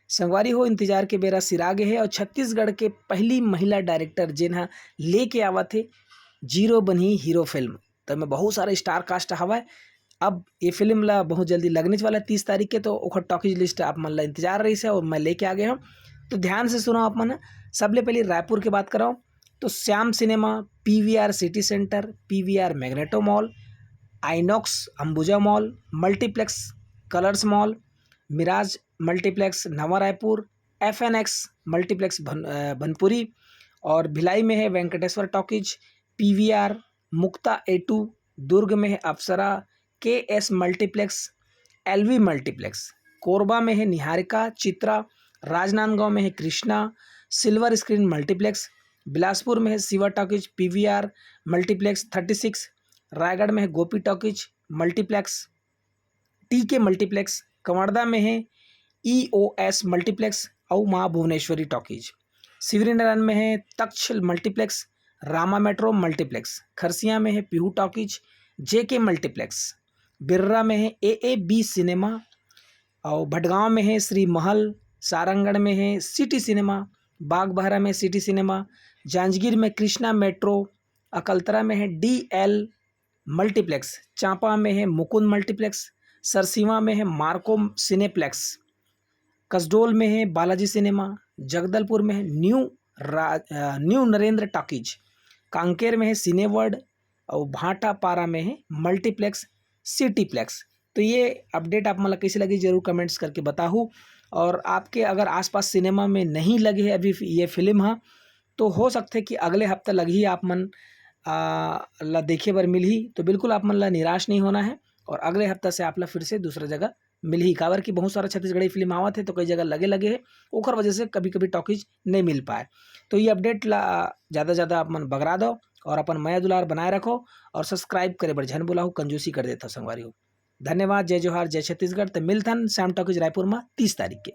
संगवारी हो इंतजार के बेरा सिरागे है और छत्तीसगढ़ के पहली महिला डायरेक्टर जिन्हा लेके आवत थे जीरो बनी हीरो फिल्म। तो में बहुत सारा स्टार कास्ट हवा। अब ये फिल्म ला बहुत जल्दी लगने वाला 30 तारीख के, तो ओखर टॉकीज लिस्ट आप मन ला इंतजार रही से और मैं लेके आ गया हूँ। तो ध्यान से सुनो आप मन। सबले पहले रायपुर की बात कराओ तो Shyam cinema, PVR city centre, PVR Magneto mall, INOX Ambuja mall, multiplex Colors mall, Miraj multiplex Nava Raipur, FNX multiplex Banpuri, और भिलाई में है वेंकटेश्वर टॉकीज, पीवीआर, मुक्ता ए2, दुर्ग में है Apsara, K S multiplex, LV multiplex, Korba में है निहारिका चित्रा, राजनांदगांव में है Krishna, silver screen multiplex, Bilaspur में है Shiva talkies PVR multiplex 36, Raigarh में है गोपी टॉकीज मल्टीप्लेक्स, टीके मल्टीप्लेक्स, कवर्धा में है ईओएस मल्टीप्लेक्स और माँ भुवनेश्वरी टॉकीज, शिवरीनारायण में है Taksh multiplex, Rama metro multiplex, Kharsia में है Pihu talkies, JK multiplex, Birra में है एएबी सिनेमा, और भटगांव में है श्री महल, सारंगढ़ में है सिटी सिनेमा, बागबाहरा में सिटी सिनेमा, जांजगीर में कृष्णा मेट्रो, अकलतरा में है डीएल मल्टीप्लेक्स, चांपा में है मुकुंद मल्टीप्लेक्स, सरसीवा में है मार्को सिनेप्लेक्स, कसडोल में है बालाजी सिनेमा, जगदलपुर में है न्यू नरेंद्र टॉकीज, कांकेर में है सिनेवर्ल्ड और भाटापारा में है मल्टीप्लेक्स सिटीप्लेक्स। तो ये अपडेट आप मतलब कैसी लगी जरूर कमेंट्स करके बताओ। और आपके अगर आसपास सिनेमा में नहीं लगे है अभी ये फिल्म हाँ, तो हो सकते कि अगले हफ्ते लगी आप मन ला देखे बर मिलही, तो बिल्कुल आप मन ला निराश नहीं होना है। और अगले हफ्ते से आप ला फिर से दूसरा जगह मिलही, काबर कि बहुत सारा छत्तीसगढ़ी फिल्म आवत है तो कई जगह लगे है, ओखर वजह से कभी कभी टॉकीज नहीं मिल पाए। तो ये अपडेट ला ज़्यादा आप मन बगरा दो और अपन माया दुलार बनाए रखो और सब्सक्राइब करे बर झन बुलाओ, कंजूसी कर देता संगवारी हो। धन्यवाद, जय जोहार, जय छत्तीसगढ़। तो मिलथन श्याम टॉकीज रायपुर में 30 तारीख के।